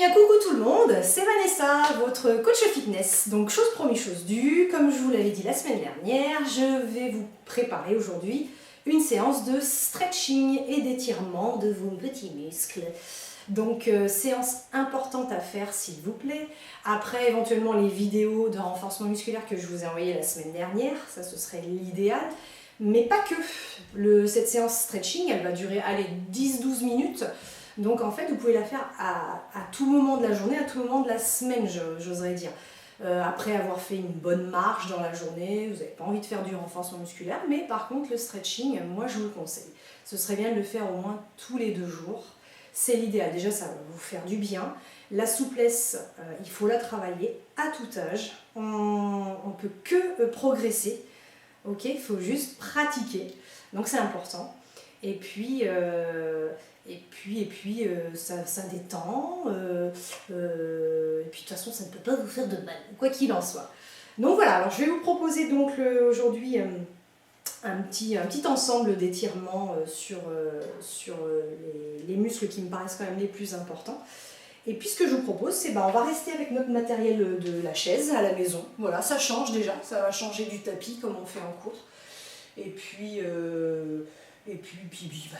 bien coucou tout le monde, c'est Vanessa, votre coach fitness. Donc chose promise, chose due, comme je vous l'avais dit la semaine dernière, je vais vous préparer aujourd'hui une séance de stretching et d'étirement de vos petits muscles. Donc séance importante à faire s'il vous plaît. Après éventuellement les vidéos de renforcement musculaire que je vous ai envoyées la semaine dernière, ça ce serait l'idéal. Mais pas que. Cette séance stretching, elle va durer 10-12 minutes. Donc en fait, vous pouvez la faire à tout moment de la journée, à tout moment de la semaine, j'oserais dire. Après avoir fait une bonne marche dans la journée, vous n'avez pas envie de faire du renforcement musculaire, mais par contre le stretching, moi je vous le conseille. Ce serait bien de le faire au moins tous les 2 jours. C'est l'idéal, déjà ça va vous faire du bien. La souplesse, il faut la travailler à tout âge. On ne peut que progresser. Ok, il faut juste pratiquer, donc c'est important. Et puis ça détend. Et puis de toute façon, ça ne peut pas vous faire de mal, quoi qu'il en soit. Donc voilà, alors je vais vous proposer donc aujourd'hui un petit ensemble d'étirements sur les muscles qui me paraissent quand même les plus importants. Et puis ce que je vous propose, c'est on va rester avec notre matériel de la chaise à la maison. Voilà, ça change déjà, ça va changer du tapis comme on fait en cours. Et puis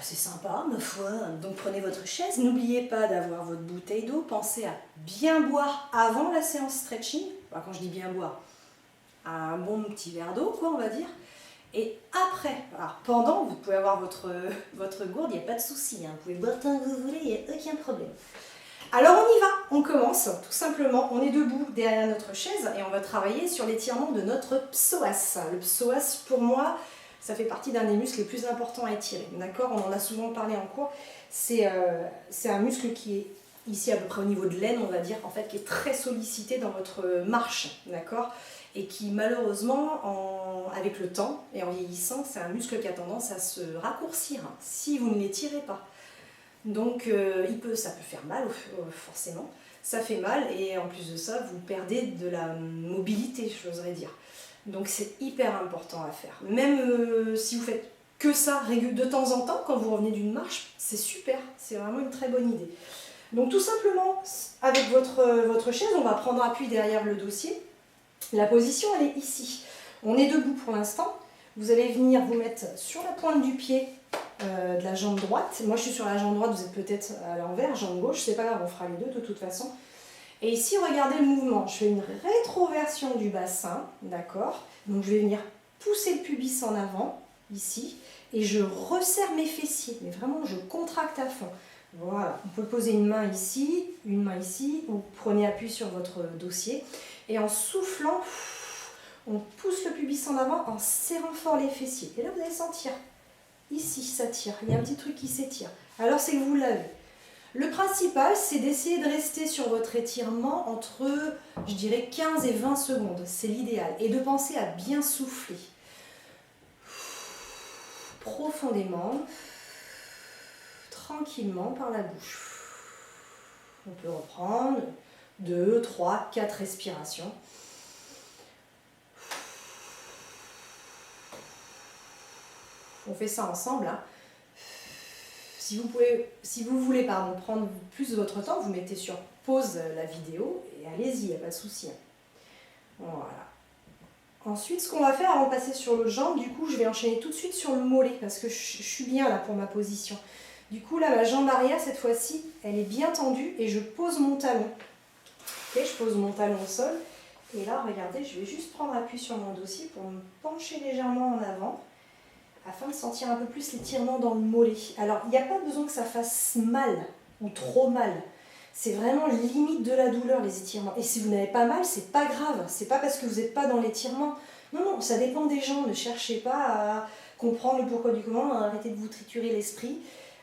c'est sympa, ma foi. Donc prenez votre chaise, n'oubliez pas d'avoir votre bouteille d'eau. Pensez à bien boire avant la séance stretching. Enfin, quand je dis bien boire, un bon petit verre d'eau, quoi, on va dire. Et après, alors pendant, vous pouvez avoir votre gourde, il n'y a pas de souci. Hein. Vous pouvez boire tant que vous voulez, il n'y a aucun problème. Alors on y va, on commence tout simplement, on est debout derrière notre chaise et on va travailler sur l'étirement de notre psoas. Le psoas pour moi, ça fait partie d'un des muscles les plus importants à étirer, d'accord? On en a souvent parlé en cours, c'est un muscle qui est ici à peu près au niveau de l'aine, on va dire, en fait, qui est très sollicité dans votre marche, d'accord? Et qui malheureusement, avec le temps et en vieillissant, c'est un muscle qui a tendance à se raccourcir si vous ne l'étirez pas. Donc ça peut faire mal forcément, ça fait mal et en plus de ça vous perdez de la mobilité, j'oserais dire. Donc c'est hyper important à faire. Même si vous faites que ça de temps en temps quand vous revenez d'une marche, c'est super, c'est vraiment une très bonne idée. Donc tout simplement avec votre chaise, on va prendre appui derrière le dossier. La position elle est ici. On est debout pour l'instant. Vous allez venir vous mettre sur la pointe du pied de la jambe droite. Moi je suis sur la jambe droite, vous êtes peut-être à l'envers, jambe gauche, c'est pas grave, on fera les deux de toute façon. Et ici, regardez le mouvement, je fais une rétroversion du bassin, d'accord? Donc je vais venir pousser le pubis en avant, ici, et je resserre mes fessiers, mais vraiment je contracte à fond. Voilà, on peut poser une main ici, ou prenez appui sur votre dossier, et en soufflant, on pousse le pubis en avant en serrant fort les fessiers. Et là, vous allez sentir. Ici, ça tire. Il y a un petit truc qui s'étire. Alors, c'est que vous l'avez. Le principal, c'est d'essayer de rester sur votre étirement entre, je dirais, 15 et 20 secondes. C'est l'idéal. Et de penser à bien souffler. Profondément. Tranquillement par la bouche. On peut reprendre 2, 3, 4 respirations. On fait ça ensemble. Hein. Si vous voulez prendre plus de votre temps, vous mettez sur pause la vidéo et allez-y, il n'y a pas de souci. Voilà. Ensuite, ce qu'on va faire avant de passer sur le jambe, du coup, je vais enchaîner tout de suite sur le mollet parce que je suis bien là pour ma position. Du coup, là, ma jambe arrière, cette fois-ci, elle est bien tendue et je pose mon talon. Okay, je pose mon talon au sol. Et là, regardez, je vais juste prendre appui sur mon dossier pour me pencher légèrement en avant, afin de sentir un peu plus l'étirement dans le mollet. Alors, il n'y a pas besoin que ça fasse mal ou trop mal. C'est vraiment limite de la douleur, les étirements. Et si vous n'avez pas mal, c'est pas grave. C'est pas parce que vous n'êtes pas dans l'étirement. Non, non, ça dépend des gens. Ne cherchez pas à comprendre le pourquoi du comment, arrêtez de vous triturer l'esprit.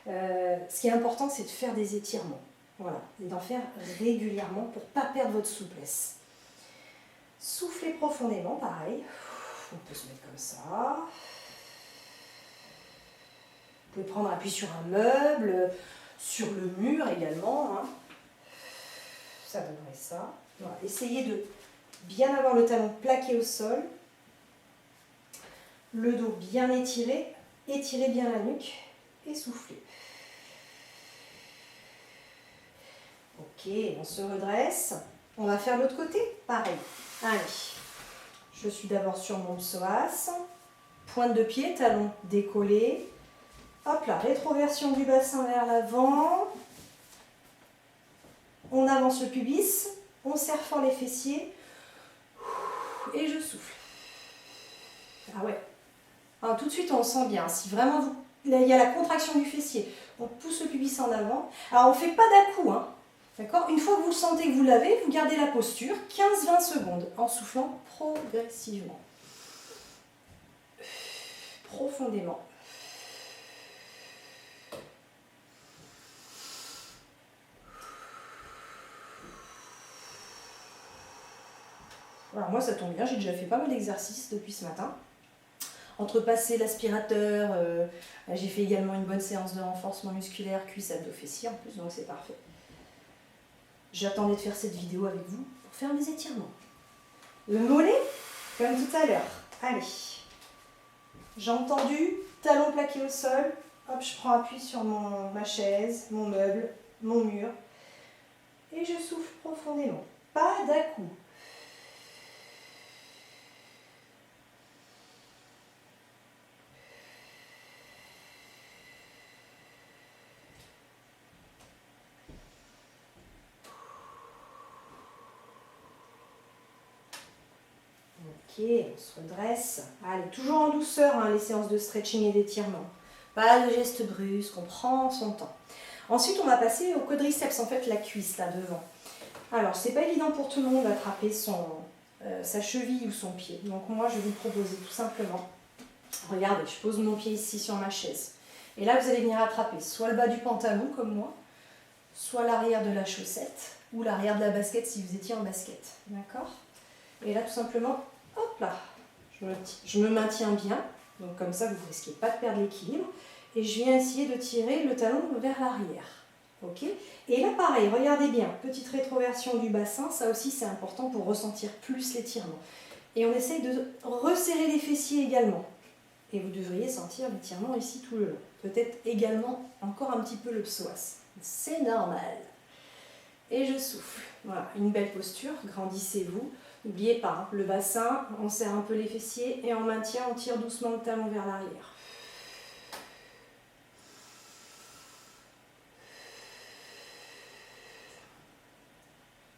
Ce qui est important, c'est de faire des étirements. Voilà, et d'en faire régulièrement pour ne pas perdre votre souplesse. Soufflez profondément, pareil. On peut se mettre comme ça. Vous pouvez prendre appui sur un meuble, sur le mur également. Hein. Ça donnerait ça. Voilà. Essayez de bien avoir le talon plaqué au sol. Le dos bien étiré. Étirez bien la nuque et soufflez. Ok. Ok, on se redresse. On va faire l'autre côté, pareil. Allez, je suis d'abord sur mon psoas. Pointe de pied, talon décollé. Hop là, rétroversion du bassin vers l'avant. On avance le pubis. On serre fort les fessiers. Et je souffle. Ah ouais. Alors, tout de suite, on le sent bien. Si vraiment là, il y a la contraction du fessier, on pousse le pubis en avant. Alors, on ne fait pas d'à-coup, hein. D'accord? Une fois que vous le sentez que vous l'avez, vous gardez la posture 15-20 secondes en soufflant progressivement. Profondément. Alors moi ça tombe bien, j'ai déjà fait pas mal d'exercices depuis ce matin. Entre passer l'aspirateur, j'ai fait également une bonne séance de renforcement musculaire, cuisse, abdos, fessiers en plus, donc c'est parfait. J'attendais de faire cette vidéo avec vous pour faire mes étirements. Le mollet, comme tout à l'heure. Allez. Jambes tendues, talons plaqués au sol. Hop, je prends appui sur ma chaise, mon meuble, mon mur. Et je souffle profondément. Pas d'à-coup. Ok, on se redresse. Allez, toujours en douceur, hein, les séances de stretching et d'étirement. Pas de gestes brusques, on prend son temps. Ensuite, on va passer au quadriceps, en fait, la cuisse, là, devant. Alors, c'est pas évident pour tout le monde d'attraper sa cheville ou son pied. Donc, moi, je vais vous proposer tout simplement, regardez, je pose mon pied ici sur ma chaise. Et là, vous allez venir attraper soit le bas du pantalon, comme moi, soit l'arrière de la chaussette, ou l'arrière de la basket si vous étiez en basket. D'accord? Et là, tout simplement, hop là, je me maintiens bien. Donc comme ça, vous ne risquez pas de perdre l'équilibre. Et je viens essayer de tirer le talon vers l'arrière. Ok? Et là, pareil, regardez bien, petite rétroversion du bassin. Ça aussi, c'est important pour ressentir plus l'étirement. Et on essaye de resserrer les fessiers également. Et vous devriez sentir l'étirement ici tout le long. Peut-être également encore un petit peu le psoas. C'est normal. Et je souffle. Voilà, une belle posture. Grandissez-vous. N'oubliez pas, hein, le bassin, on serre un peu les fessiers et on maintient, on tire doucement le talon vers l'arrière.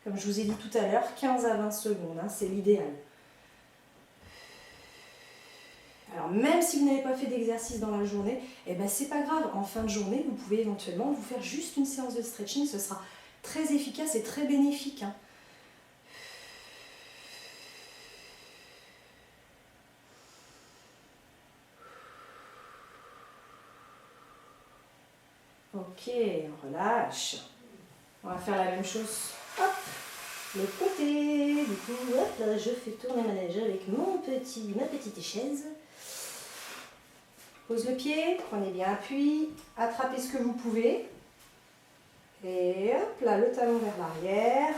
Comme je vous ai dit tout à l'heure, 15 à 20 secondes, hein, c'est l'idéal. Alors même si vous n'avez pas fait d'exercice dans la journée, eh ben, c'est pas grave. En fin de journée, vous pouvez éventuellement vous faire juste une séance de stretching. Ce sera très efficace et très bénéfique. Hein. Ok, on relâche. On va faire la même chose. Hop, le côté. Du coup, hop, là, je fais tourner ma neige avec ma petite chaise. Pose le pied, prenez bien appui, attrapez ce que vous pouvez. Et hop, là, le talon vers l'arrière.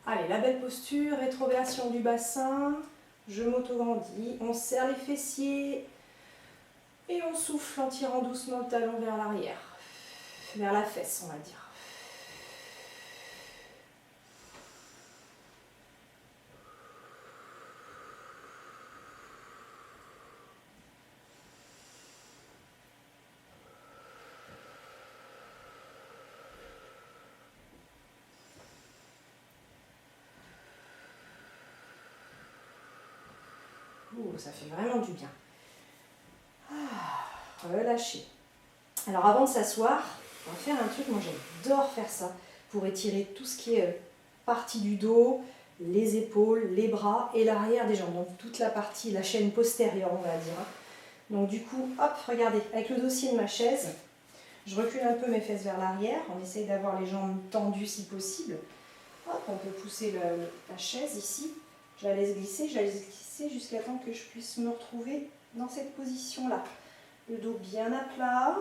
Allez, la belle posture, rétroversion du bassin. Je m'auto-grandis, on serre les fessiers. Et on souffle en tirant doucement le talon vers l'arrière. Vers la fesse, on va dire. Ouh, ça fait vraiment du bien. Relâchez. Alors avant de s'asseoir, on va faire un truc, moi j'adore faire ça, pour étirer tout ce qui est partie du dos, les épaules, les bras et l'arrière des jambes. Donc toute la partie, la chaîne postérieure on va dire. Donc du coup, hop, regardez, avec le dossier de ma chaise, je recule un peu mes fesses vers l'arrière, on essaye d'avoir les jambes tendues si possible. Hop, on peut pousser la chaise ici, je la laisse glisser jusqu'à temps que je puisse me retrouver dans cette position-là. Le dos bien à plat,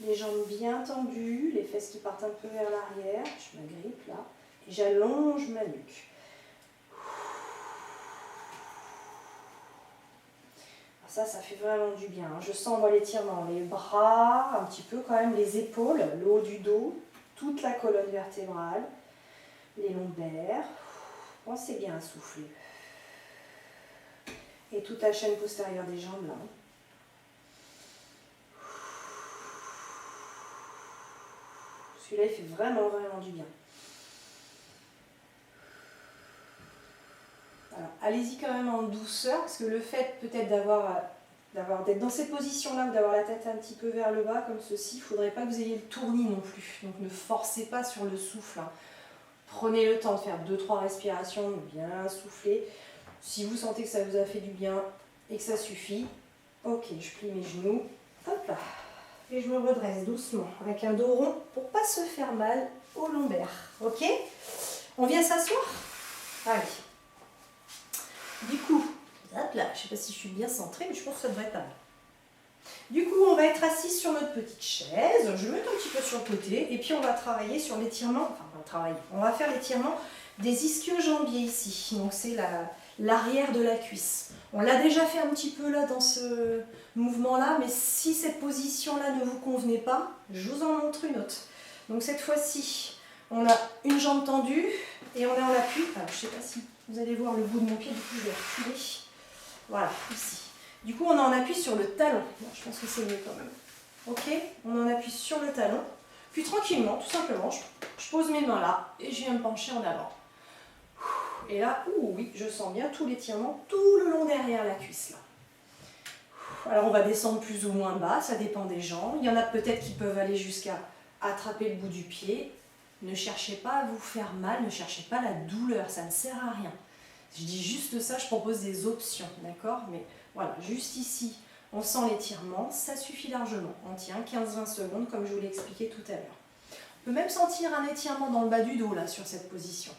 les jambes bien tendues, les fesses qui partent un peu vers l'arrière, je m'agrippe là, et j'allonge ma nuque. Ça fait vraiment du bien. Je sens l'étirement, les bras, un petit peu quand même, les épaules, le haut du dos. toute la colonne vertébrale, les lombaires. Pensez bien à souffler. Et toute la chaîne postérieure des jambes là. Celui-là, il fait vraiment, vraiment du bien. Alors, allez-y quand même en douceur, parce que le fait peut-être d'être dans cette position-là ou d'avoir la tête un petit peu vers le bas, comme ceci, il ne faudrait pas que vous ayez le tournis non plus. Donc ne forcez pas sur le souffle. Hein. Prenez le temps de faire 2-3 respirations, bien souffler. Si vous sentez que ça vous a fait du bien et que ça suffit, ok, je plie mes genoux, hop là, et je me redresse doucement avec un dos rond pour ne pas se faire mal aux lombaires. Ok? On vient s'asseoir? Allez. Du coup, hop là, je ne sais pas si je suis bien centrée, mais je pense que ça devrait être pas mal. Du coup, on va être assis sur notre petite chaise, je mets un petit peu sur le côté, et puis on va travailler sur l'étirement, on va faire l'étirement des ischio-jambiers ici, donc c'est l'arrière de la cuisse. On l'a déjà fait un petit peu là dans ce mouvement-là, mais si cette position-là ne vous convenait pas, je vous en montre une autre. Donc cette fois-ci, on a une jambe tendue, et on est en appui, alors je ne sais pas si vous allez voir le bout de mon pied, du coup je vais reculer, voilà, ici. Du coup, on en appuie sur le talon. Bon, je pense que c'est mieux quand même. Ok, on en appuie sur le talon. Puis tranquillement, tout simplement, je pose mes mains là et je viens me pencher en avant. Et là, oui, je sens bien tout l'étirement tout le long derrière la cuisse là. Alors on va descendre plus ou moins bas, ça dépend des jambes. Il y en a peut-être qui peuvent aller jusqu'à attraper le bout du pied. Ne cherchez pas à vous faire mal, ne cherchez pas la douleur, ça ne sert à rien. Je dis juste ça, je propose des options, d'accord? Mais voilà, juste ici, on sent l'étirement, ça suffit largement. On tient 15-20 secondes, comme je vous l'ai expliqué tout à l'heure. On peut même sentir un étirement dans le bas du dos, là, sur cette position.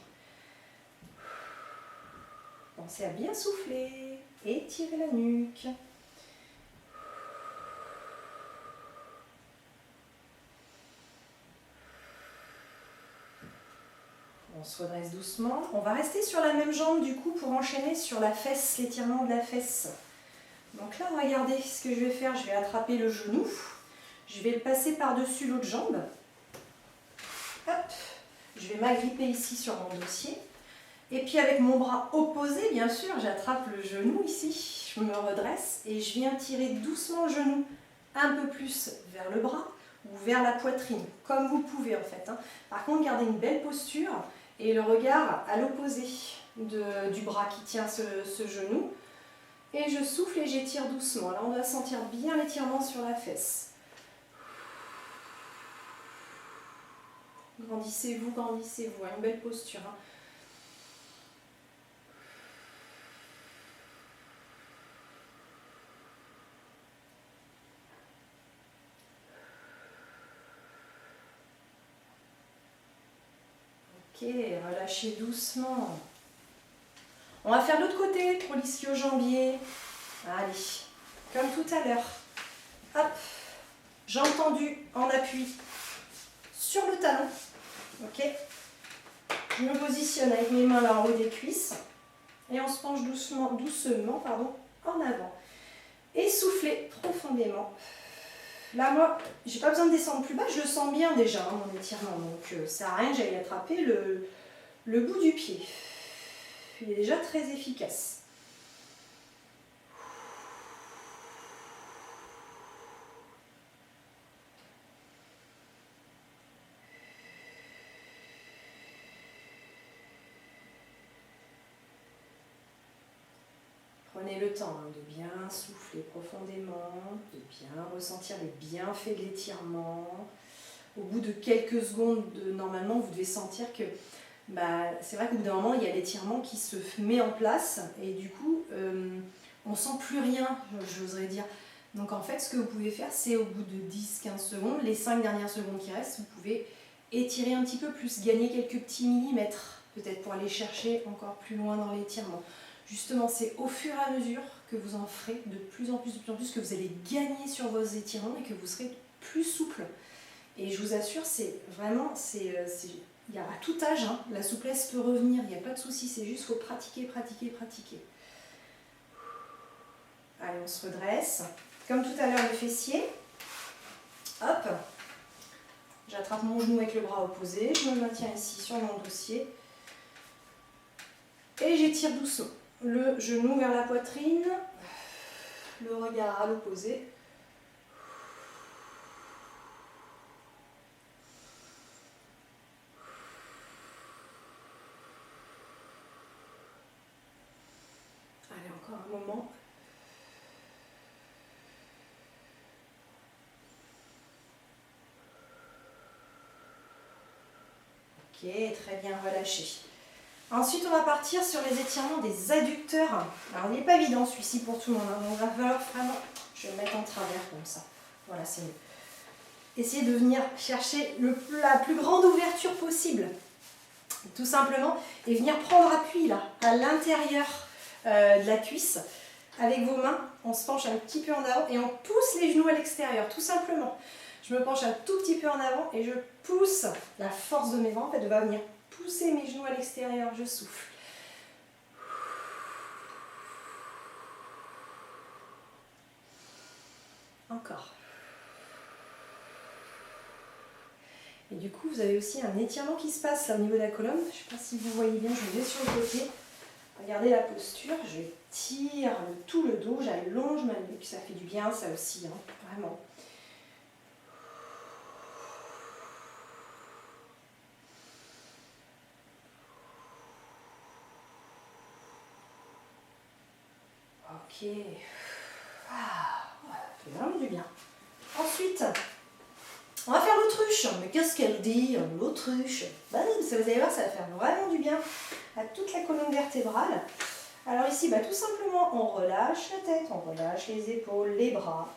Pensez à bien souffler, étirer la nuque. On se redresse doucement. On va rester sur la même jambe, du coup, pour enchaîner sur la fesse, l'étirement de la fesse. Donc là, regardez ce que je vais faire. Je vais attraper le genou. Je vais le passer par-dessus l'autre jambe. Hop. Je vais m'agripper ici sur mon dossier. Et puis avec mon bras opposé, bien sûr, j'attrape le genou ici. Je me redresse et je viens tirer doucement le genou un peu plus vers le bras ou vers la poitrine, comme vous pouvez en fait. Hein. Par contre, gardez une belle posture et le regard à l'opposé du bras qui tient ce genou. Et je souffle et j'étire doucement. Là, on va sentir bien l'étirement sur la fesse. Grandissez-vous, grandissez-vous. Une belle posture. Hein. Ok, relâchez doucement. On va faire l'autre côté pour l'ischio-jambier. Allez, comme tout à l'heure. Hop, jambe tendue en appui sur le talon. Ok. Je me positionne avec mes mains là en haut des cuisses. Et on se penche doucement en avant. Et soufflez profondément. Là, moi, j'ai pas besoin de descendre plus bas, je le sens bien déjà, hein, mon étirement. Donc, ça sert à rien que j'aille attraper le bout du pied. Il est déjà très efficace. Prenez le temps de bien souffler profondément, de bien ressentir les bienfaits de l'étirement. Au bout de quelques secondes, normalement, vous devez sentir que c'est vrai qu'au bout d'un moment, il y a l'étirement qui se met en place et du coup, on ne sent plus rien, j'oserais dire. Donc en fait, ce que vous pouvez faire, c'est au bout de 10-15 secondes, les 5 dernières secondes qui restent, vous pouvez étirer un petit peu plus, gagner quelques petits millimètres, peut-être pour aller chercher encore plus loin dans l'étirement. Justement, c'est au fur et à mesure que vous en ferez de plus en plus, que vous allez gagner sur vos étirements et que vous serez plus souple. Et je vous assure, c'est vraiment, il y a à tout âge, hein, la souplesse peut revenir, il n'y a pas de souci, c'est juste qu'il faut pratiquer, pratiquer, pratiquer. Allez, on se redresse. Comme tout à l'heure, le fessier. Hop. J'attrape mon genou avec le bras opposé, je me maintiens ici sur mon dossier. Et j'étire doucement le genou vers la poitrine, le regard à l'opposé. Allez, encore un moment. Ok, très bien, relâché. Ensuite, on va partir sur les étirements des adducteurs. Alors, il n'est pas évident celui-ci pour tout le monde. Donc, il va falloir vraiment... Je vais le mettre en travers comme ça. Voilà, c'est mieux. Essayez de venir chercher la plus grande ouverture possible. Tout simplement. Et venir prendre appui là, à l'intérieur de la cuisse. Avec vos mains, on se penche un petit peu en avant et on pousse les genoux à l'extérieur. Tout simplement. Je me penche un tout petit peu en avant et je pousse. La force de mes bras, en fait, va venir pousser mes genoux à l'extérieur, je souffle. Encore. Et du coup, vous avez aussi un étirement qui se passe là au niveau de la colonne. Je ne sais pas si vous voyez bien, je vais sur le côté. Regardez la posture, je tire tout le dos, j'allonge ma nuque, ça fait du bien ça aussi, hein, vraiment. Ok. Ah, ça fait vraiment du bien. Ensuite, on va faire l'autruche. Mais qu'est-ce qu'elle dit, l'autruche? Bah, vous allez voir, ça va faire vraiment du bien à toute la colonne vertébrale. Alors ici, tout simplement, on relâche la tête, on relâche les épaules, les bras.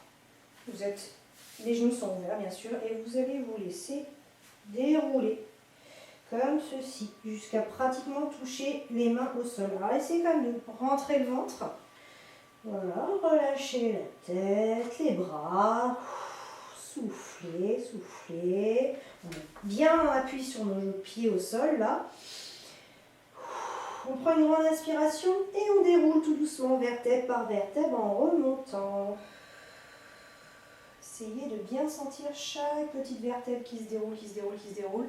Les genoux sont ouverts, bien sûr, et vous allez vous laisser dérouler comme ceci, jusqu'à pratiquement toucher les mains au sol. Alors essayez quand même de rentrer le ventre. Voilà, relâchez la tête, les bras, soufflez, soufflez. On met bien appui sur nos pieds au sol, là. On prend une grande inspiration et on déroule tout doucement vertèbre par vertèbre en remontant. Essayez de bien sentir chaque petite vertèbre qui se déroule, qui se déroule, qui se déroule.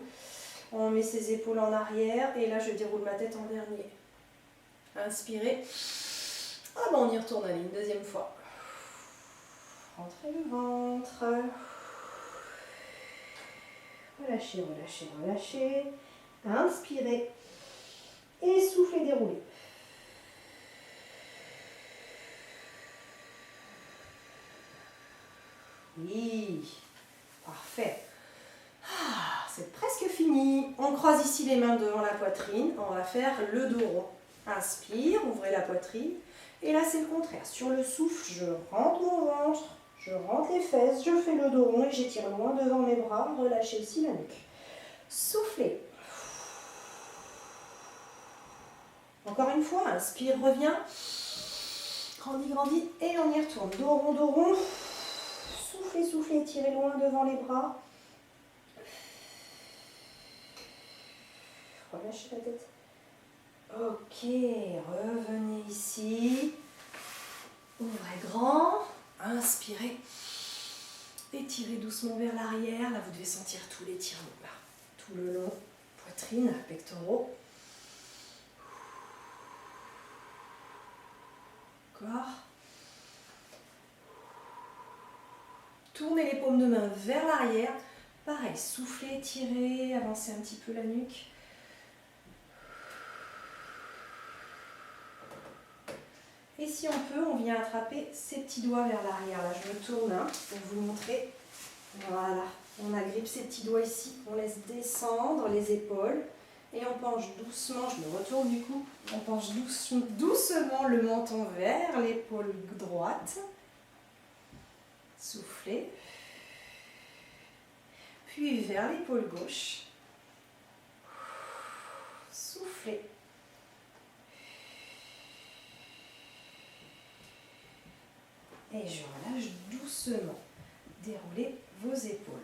On met ses épaules en arrière et là je déroule ma tête en dernier. Inspirez. Ah ben on y retourne, allez, une deuxième fois. Rentrez le ventre. Relâchez, relâchez, relâchez. Inspirez. Et soufflez, déroulez. Oui, parfait. Ah, c'est presque fini. On croise ici les mains devant la poitrine. On va faire le dos rond. Inspire, ouvrez la poitrine. Et là, c'est le contraire. Sur le souffle, je rentre mon ventre, je rentre les fesses, je fais le dos rond et j'étire loin devant mes bras. Relâchez ici la nuque. Soufflez. Encore une fois, inspire, reviens. Grandis, grandis et on y retourne. Dos rond, dos rond. Soufflez, soufflez, étirez loin devant les bras. Relâchez la tête. Ok, revenez ici. Ouvrez grand. Inspirez. Étirez doucement vers l'arrière. Là, vous devez sentir tout l'étirement. Là, tout le long. Poitrine, pectoraux. Encore. Tournez les paumes de main vers l'arrière. Pareil, soufflez, étirez, avancez un petit peu la nuque. Et si on peut, on vient attraper ses petits doigts vers l'arrière. Là, je me tourne pour vous montrer. Voilà, on agrippe ses petits doigts ici. On laisse descendre les épaules. Et on penche doucement, je me retourne du coup. On penche doucement le menton vers l'épaule droite. Soufflez. Puis vers l'épaule gauche. Soufflez. Et je relâche doucement. Déroulez vos épaules.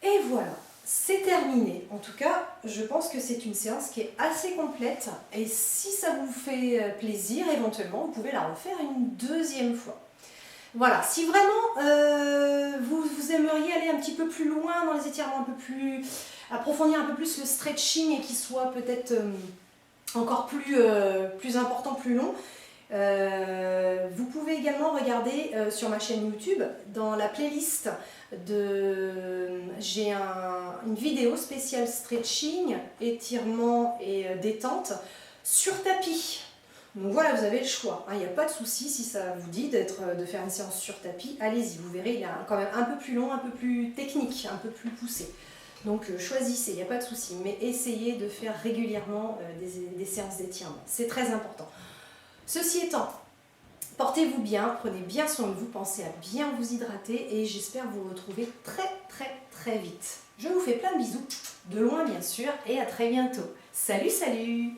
Et voilà, c'est terminé. En tout cas, je pense que c'est une séance qui est assez complète. Et si ça vous fait plaisir, éventuellement, vous pouvez la refaire une deuxième fois. Voilà, si vraiment vous aimeriez aller un petit peu plus loin dans les étirements, un peu plus approfondir un peu plus le stretching et qu'il soit peut-être encore plus important, plus long, vous pouvez également regarder sur ma chaîne YouTube, dans la playlist j'ai une vidéo spéciale stretching, étirement et détente sur tapis. Donc voilà, vous avez le choix, il n'y a pas de souci si ça vous dit de faire une séance sur tapis, allez-y, vous verrez, il est quand même un peu plus long, un peu plus technique, un peu plus poussé. Donc choisissez, il n'y a pas de souci, mais essayez de faire régulièrement des séances d'étirement, c'est très important. Ceci étant, portez-vous bien, prenez bien soin de vous, pensez à bien vous hydrater et j'espère vous retrouver très vite. Je vous fais plein de bisous, de loin bien sûr, et à très bientôt. Salut, salut!